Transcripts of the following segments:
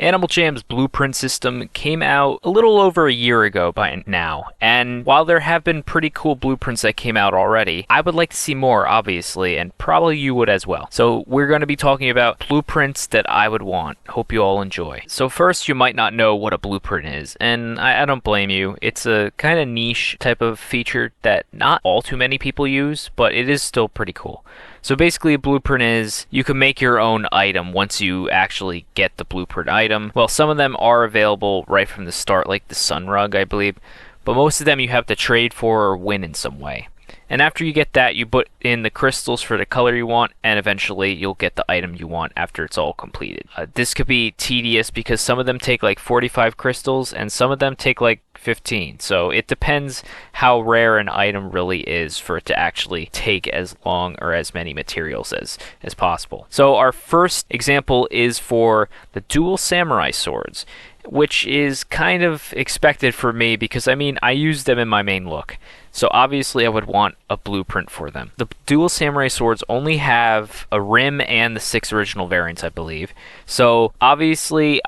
Animal Jam's blueprint system came out a little over a year ago by now, and while there have been pretty cool blueprints that came out already, I would like to see more, obviously, and probably you would as well. So we're going to be talking about blueprints that I would want. Hope you all enjoy. So first, you might not know what a blueprint is, and I don't blame you. It's a kind of niche type of feature that not all too many people use, but it is still pretty cool. So basically a blueprint is you can make your own item once you actually get the blueprint item. Well, some of them are available right from the start, like the sun rug, I believe, but most of them you have to trade for or win in some way. And after you get that, you put in the crystals for the color you want, and eventually you'll get the item you want after it's all completed. This could be tedious because some of them take like 45 crystals and some of them take like 15. So it depends how rare an item really is for it to actually take as long or as many materials as possible. So our first example is for the dual samurai swords, which is kind of expected for me because I use them in my main look. So obviously I would want a blueprint for them. The dual samurai swords only have a rim and the 6 original variants, I believe. So obviously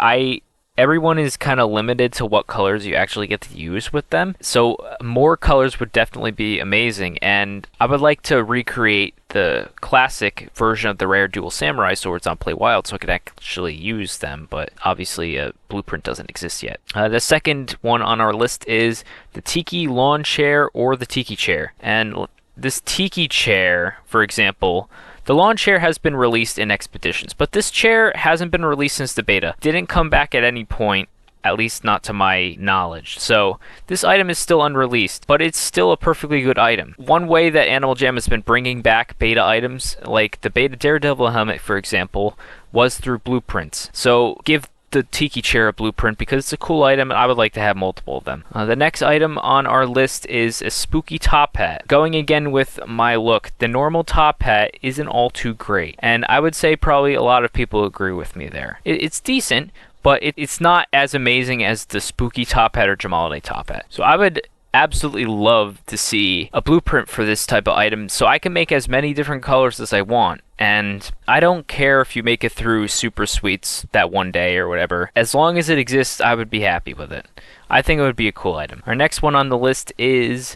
everyone is kind of limited to what colors you actually get to use with them. So more colors would definitely be amazing, and I would like to recreate the classic version of the rare dual samurai swords on Play Wild so I could actually use them, but obviously a blueprint doesn't exist yet. The second one on our list is the Tiki lawn chair or the Tiki chair. And this Tiki chair, for example, the lawn chair has been released in Expeditions, but this chair hasn't been released since the beta. Didn't come back at any point, at least not to my knowledge. So this item is still unreleased, but it's still a perfectly good item. One way that Animal Jam has been bringing back beta items, like the beta Daredevil helmet, for example, was through blueprints. So give the Tiki chair a blueprint because it's a cool item and I would like to have multiple of them. The next item on our list is a spooky top hat. Going again with my look, the normal top hat isn't all too great, and I would say probably a lot of people agree with me there. It's decent, but it's not as amazing as the spooky top hat or Jamalade top hat. So I would absolutely love to see a blueprint for this type of item so I can make as many different colors as I want. And I don't care if you make it through Super Sweets that one day or whatever. As long as it exists, I would be happy with it. I think it would be a cool item. Our next one on the list is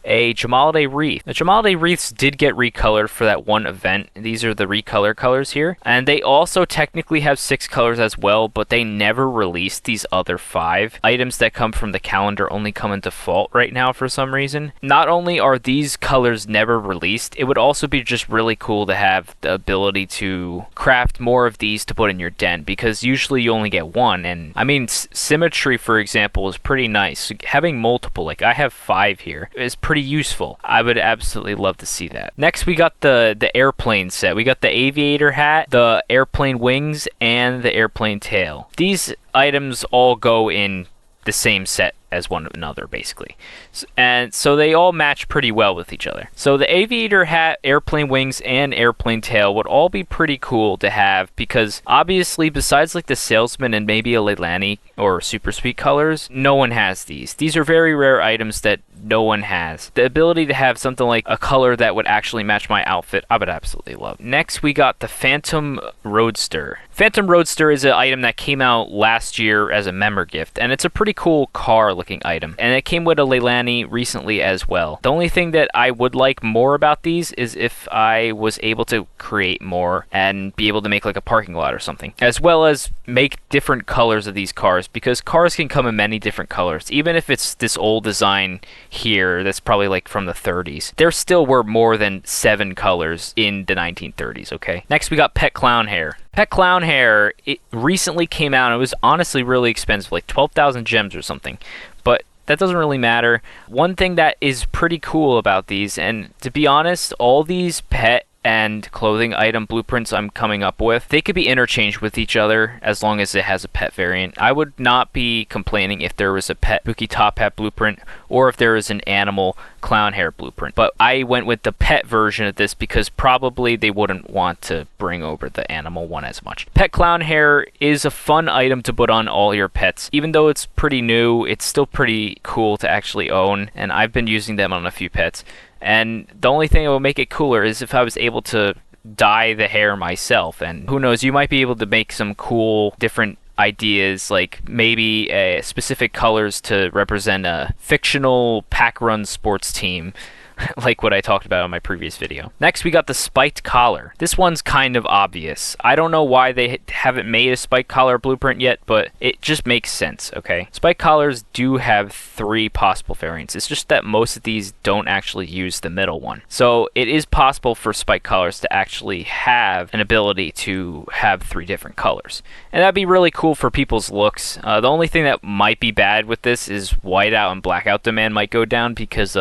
a Jamalade wreath. The Jamalade wreaths did get recolored for that one event. These are the recolor colors here. And they also technically have 6 colors as well, but they never released these other 5. Items that come from the calendar only come in default right now for some reason. Not only are these colors never released, it would also be just really cool to have the ability to craft more of these to put in your den, because usually you only get one. And symmetry, for example, is pretty nice. Having multiple, like I have 5 here, is pretty useful. I would absolutely love to see that. Next, we got the airplane set. We got the aviator hat, the airplane wings, and the airplane tail. These items all go in the same set as one another, basically. And so they all match pretty well with each other. So the aviator hat, airplane wings, and airplane tail would all be pretty cool to have because obviously besides like the salesman and maybe a Leilani or super sweet colors, no one has these. These are very rare items that no one has. The ability to have something like a color that would actually match my outfit, I would absolutely love. Next, we got the Phantom Roadster. Phantom Roadster is an item that came out last year as a member gift, and it's a pretty cool car looking item. And it came with a Leilani recently as well. The only thing that I would like more about these is if I was able to create more and be able to make like a parking lot or something, as well as make different colors of these cars, because cars can come in many different colors. Even if it's this old design here that's probably like from the 30s, there still were more than 7 colors in the 1930s, okay? Next, we got Pet Clown Hair. Pet Clown Hair, it recently came out. It was honestly really expensive, like 12,000 gems or something. But that doesn't really matter. One thing that is pretty cool about these, and to be honest, all these pet and clothing item blueprints I'm coming up with, they could be interchanged with each other as long as it has a pet variant. I would not be complaining if there was a pet spooky top hat blueprint or if there was an animal clown hair blueprint. But I went with the pet version of this because probably they wouldn't want to bring over the animal one as much. Pet clown hair is a fun item to put on all your pets. Even though it's pretty new, it's still pretty cool to actually own, and I've been using them on a few pets. And the only thing that will make it cooler is if I was able to dye the hair myself. And who knows, you might be able to make some cool different ideas, like maybe specific colors to represent a fictional pack-run sports team, like what I talked about in my previous video. Next, we got the spiked collar. This one's kind of obvious. I don't know why they haven't made a spiked collar blueprint yet, but it just makes sense, okay? Spiked collars do have 3 possible variants. It's just that most of these don't actually use the middle one. So it is possible for spiked collars to actually have an ability to have 3 different colors. And that'd be really cool for people's looks. The only thing that might be bad with this is whiteout and blackout demand might go down because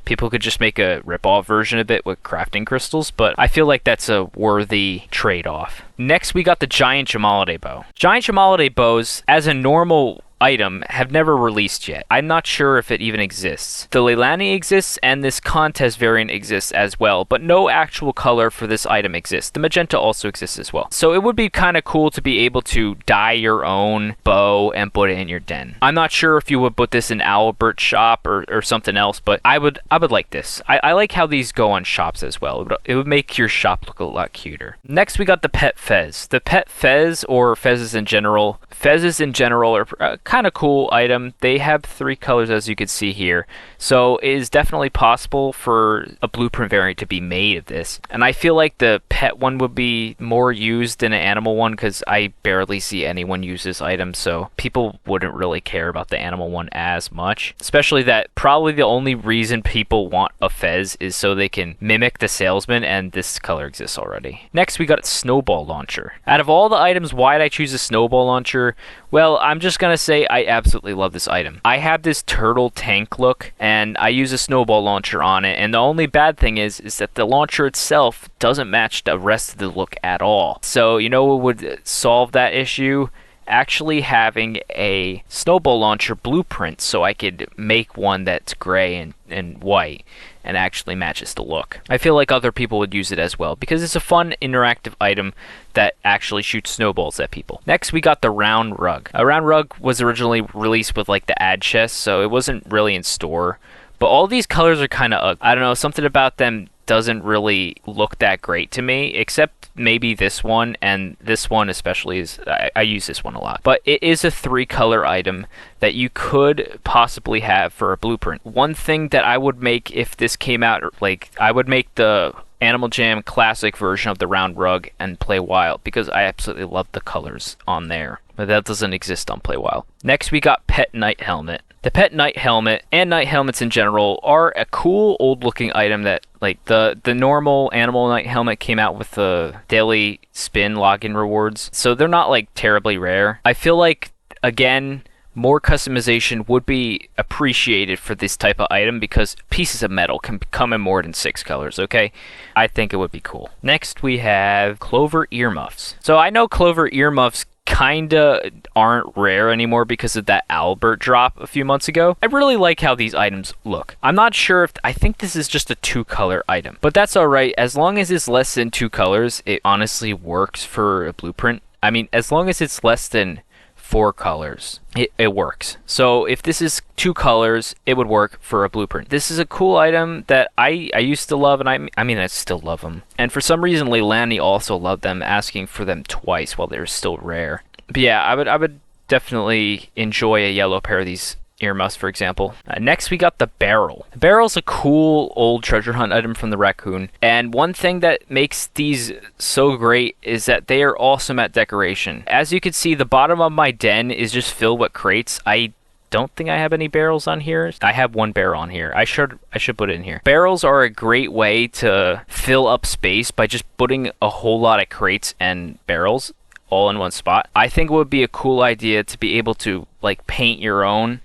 people could just make a rip-off version of it with crafting crystals, but I feel like that's a worthy trade-off. Next, we got the giant Gemalide bow. Giant Gemalide bows, as a normal item, have never released yet. I'm not sure if it even exists. The Leilani exists, and this contest variant exists as well, but no actual color for this item exists. The magenta also exists as well. So it would be kind of cool to be able to dye your own bow and put it in your den. I'm not sure if you would put this in Albert's shop or something else, but I would like this. I like how these go on shops as well. It would make your shop look a lot cuter. Next, we got the pet fez. The pet fez, or fezes in general, are kind of cool item. They have 3 colors, as you can see here, so it is definitely possible for a blueprint variant to be made of this. And I feel like the pet one would be more used than an animal one, because I barely see anyone use this item, so people wouldn't really care about the animal one as much. Especially that probably the only reason people want a fez is so they can mimic the salesman, and this color exists already. Next, we got snowball launcher. Out of all the items, why did I choose a snowball launcher? Well, I'm just gonna say I absolutely love this item. I have this turtle tank look, and I use a snowball launcher on it, and the only bad thing is that the launcher itself doesn't match the rest of the look at all. So, you know what would solve that issue? Actually having a snowball launcher blueprint, so I could make one that's gray and white and actually matches the look. I feel like other people would use it as well, because it's a fun interactive item that actually shoots snowballs at people. Next, we got the round rug. A round rug was originally released with like the ad chest, so it wasn't really in store, but all these colors are kind of ugly. I don't know, something about them doesn't really look that great to me, except maybe this one, and this one especially is, I use this one a lot. But it is a 3-color item that you could possibly have for a blueprint. One thing that I would make if this came out, like, I would make the Animal Jam Classic version of the round rug and Play Wild, because I absolutely love the colors on there. But that doesn't exist on Play Wild. Next, we got Pet Knight Helmet. The Pet Knight Helmet, and Knight Helmets in general, are a cool old-looking item that, like, the normal Animal Knight Helmet came out with the daily spin login rewards, so they're not, like, terribly rare. I feel like, again, more customization would be appreciated for this type of item, because pieces of metal can come in more than 6 colors, okay? I think it would be cool. Next, we have Clover Earmuffs. So I know Clover Earmuffs kinda aren't rare anymore because of that Albert drop a few months ago. I really like how these items look. I'm not sure if, I think this is just a 2-color item, but that's alright. As long as it's less than 2 colors, it honestly works for a blueprint. I mean, as long as it's less than 4 colors, it works. So if this is 2 colors, it would work for a blueprint. This is a cool item that I used to love, and I mean I still love them. And for some reason, Leilani also loved them, asking for them twice while they're still rare. But yeah, I would definitely enjoy a yellow pair of these earmuffs, for example. Next, we got the barrel. The barrel's a cool old treasure hunt item from the raccoon, and one thing that makes these so great is that they are awesome at decoration. As you can see, the bottom of my den is just filled with crates. I don't think I have any barrels on here. I have 1 barrel on here. I should put it in here. Barrels are a great way to fill up space by just putting a whole lot of crates and barrels all in one spot. I think it would be a cool idea to be able to, like, paint your own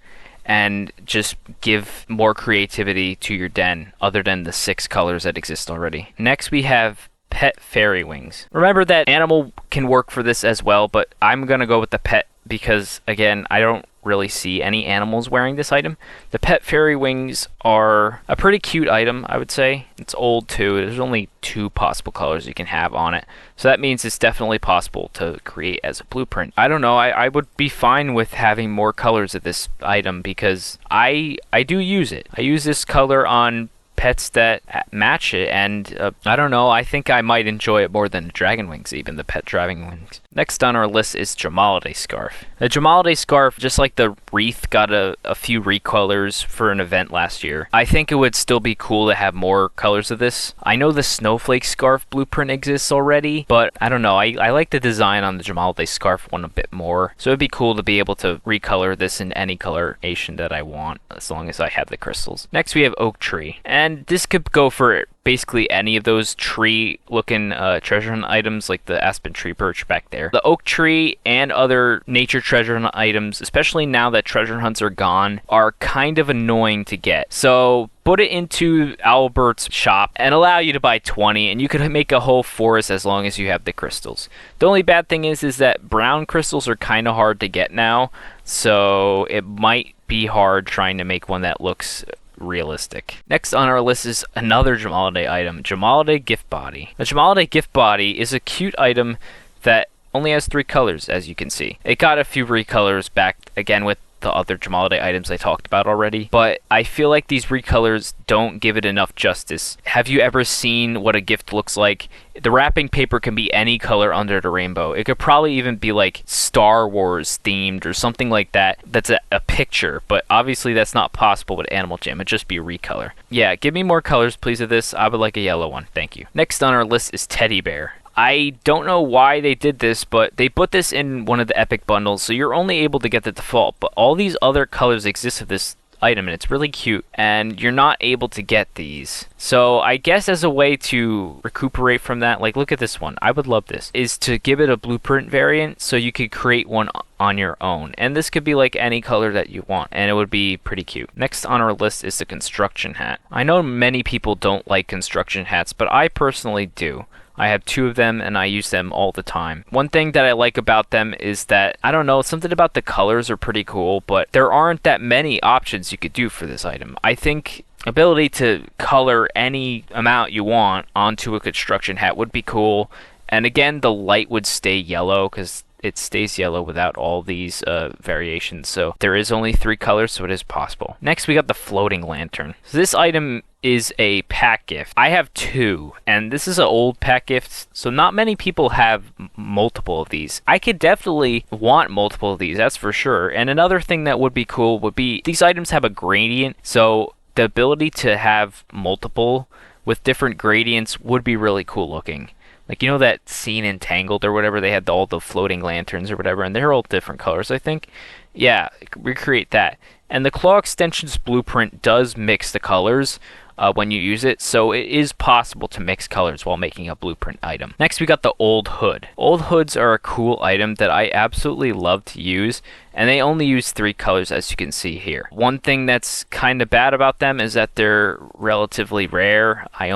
and just give more creativity to your den other than the 6 colors that exist already. Next, we have pet Faerie wings. Remember that animal can work for this as well, but I'm gonna go with the pet because, again, I don't really see any animals wearing this item. The pet Faerie wings are a pretty cute item, I would say. It's old too. There's only 2 possible colors you can have on it, so that means it's definitely possible to create as a blueprint. I don't know, I would be fine with having more colors of this item because I do use it. I use this color on pets that match it, and I don't know, I think I might enjoy it more than the dragon wings, even the pet dragon wings. Next on our list is Jamalade Scarf. The Jamalade Scarf, just like the wreath, got a few recolors for an event last year. I think it would still be cool to have more colors of this. I know the Snowflake Scarf blueprint exists already, but I don't know. I like the design on the Jamalade Scarf one a bit more. So it'd be cool to be able to recolor this in any coloration that I want, as long as I have the crystals. Next we have Oak Tree. And this could go for basically any of those tree looking treasure hunt items, like the aspen tree perch back there. The oak tree and other nature treasure hunt items, especially now that treasure hunts are gone, are kind of annoying to get. So put it into Albert's shop and allow you to buy 20, and you could make a whole forest as long as you have the crystals. The only bad thing is that brown crystals are kind of hard to get now, so it might be hard trying to make one that looks realistic. Next on our list is another Jamalade item, Jamalade Gift Body. The Jamalade Gift Body is a cute item that only has 3 colors, as you can see. It got a few recolors back again with the other Jamalade items I talked about already, but I feel like these recolors don't give it enough justice. Have you ever seen what a gift looks like? The wrapping paper can be any color under the rainbow. It could probably even be like Star Wars themed or something like that. That's a picture, but obviously that's not possible with Animal Jam. It'd just be a recolor. Yeah, give me more colors please of this. I would like a yellow one, thank you. Next on our list is Teddy Bear. I don't know why they did this, but they put this in one of the epic bundles, so you're only able to get the default, but all these other colors exist of this item, and it's really cute, and you're not able to get these. So I guess as a way to recuperate from that, like look at this one, I would love this, is to give it a blueprint variant so you could create one on your own. And this could be like any color that you want, and it would be pretty cute. Next on our list is the construction hat. I know many people don't like construction hats, but I personally do. I have 2 of them and I use them all the time. One thing that I like about them is that, I don't know, something about the colors are pretty cool, but there aren't that many options you could do for this item. I think ability to color any amount you want onto a construction hat would be cool. And again, the light would stay yellow because it stays yellow without all these variations. So there is only 3 colors, so it is possible. Next, we got the floating lantern. So this item is a pack gift. I have 2, and this is an old pack gift, so not many people have multiple of these. I could definitely want multiple of these, that's for sure. And another thing that would be cool would be these items have a gradient, so the ability to have multiple with different gradients would be really cool looking. Like, you know that scene in Tangled or whatever, they had all the floating lanterns or whatever, and they're all different colors, I think. Yeah, recreate that. And the claw extensions blueprint does mix the colors when you use it, so it is possible to mix colors while making a blueprint item. Next, we got the old hood. Old hoods are a cool item that I absolutely love to use, and they only use 3 colors, as you can see here. One thing that's kind of bad about them is that they're relatively rare. I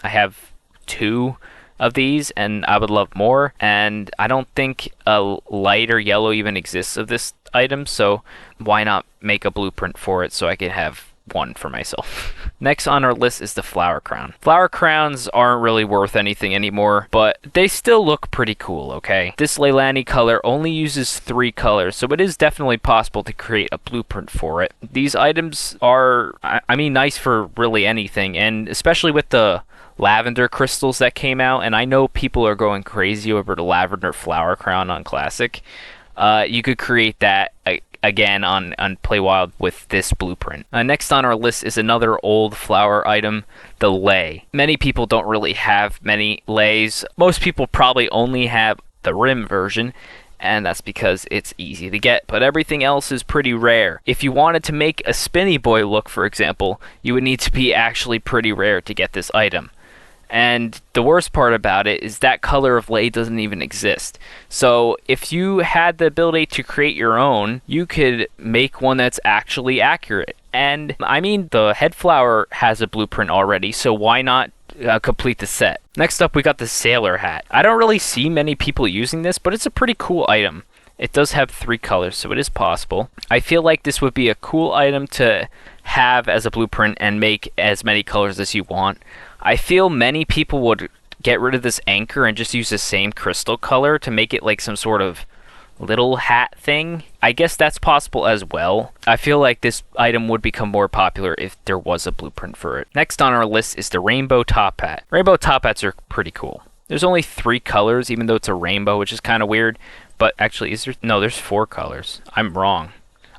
have 2 of these, and I would love more, and I don't think a lighter yellow even exists of this item, so why not make a blueprint for it so I can have one for myself. Next on our list is the flower crown. Flower crowns aren't really worth anything anymore, but they still look pretty cool, okay? This Leilani color only uses 3 colors, so it is definitely possible to create a blueprint for it. These items are, I mean, nice for really anything, and especially with the lavender crystals that came out, and I know people are going crazy over the lavender flower crown on Classic. You could create that again on Play Wild with this blueprint. Next on our list is another old flower item, the lei. Many people don't really have many leis. Most people probably only have the rim version, and that's because it's easy to get, but everything else is pretty rare. If you wanted to make a Spinny Boy look, for example, you would need to be actually pretty rare to get this item. And the worst part about it is that color of lei doesn't even exist. So if you had the ability to create your own, you could make one that's actually accurate. And I mean, the head flower has a blueprint already, so why not complete the set? Next up, we got the sailor hat. I don't really see many people using this, but it's a pretty cool item. It does have 3 colors, so it is possible. I feel like this would be a cool item to have as a blueprint and make as many colors as you want. I feel many people would get rid of this anchor and just use the same crystal color to make it like some sort of little hat thing. I guess that's possible as well. I feel like this item would become more popular if there was a blueprint for it. Next on our list is the rainbow top hat. Rainbow top hats are pretty cool. There's only 3 colors, even though it's a rainbow, which is kind of weird. But actually, is there? No, there's 4 colors. I'm wrong.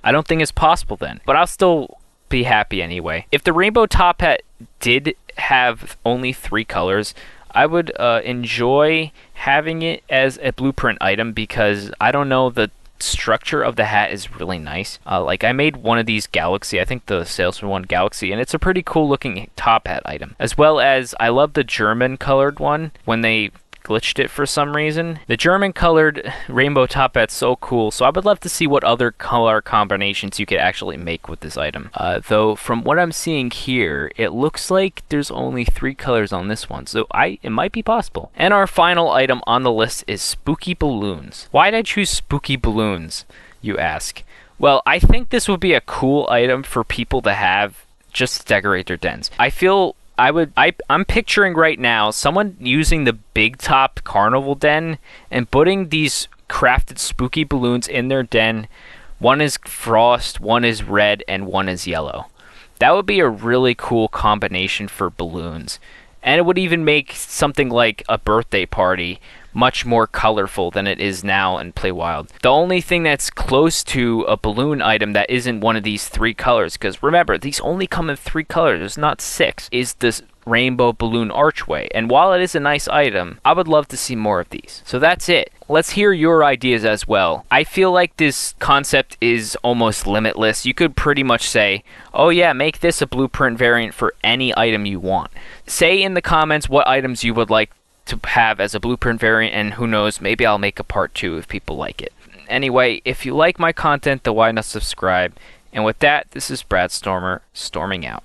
I don't think it's possible then. But I'll still be happy anyway. If the rainbow top hat did have only 3 colors, I would enjoy having it as a blueprint item because I don't know, the structure of the hat is really nice. Like I made one of these Galaxy, I think the salesman one Galaxy, and it's a pretty cool looking top hat item. As well as I love the German colored one when they glitched it for some reason. The German colored rainbow top hat's so cool, so I would love to see what other color combinations you could actually make with this item. Though from what I'm seeing here, it looks like there's only 3 colors on this one, so it might be possible. And our final item on the list is spooky balloons. Why did I choose spooky balloons, you ask? Well, I think this would be a cool item for people to have just to decorate their dens. I'm picturing right now someone using the big top carnival den and putting these crafted spooky balloons in their den. One is frost, one is red, and one is yellow. That would be a really cool combination for balloons. And it would even make something like a birthday party much more colorful than it is now in Play Wild. The only thing that's close to a balloon item that isn't one of these 3 colors, because remember, these only come in 3 colors, there's not 6, is this rainbow balloon archway. And while it is a nice item, I would love to see more of these. So that's it. Let's hear your ideas as well. I feel like this concept is almost limitless. You could pretty much say, oh yeah, make this a blueprint variant for any item you want. Say in the comments what items you would like to have as a blueprint variant, and who knows, maybe I'll make a part 2 if people like it. Anyway, if you like my content, then why not subscribe? And with that, this is Brad Stormer, storming out.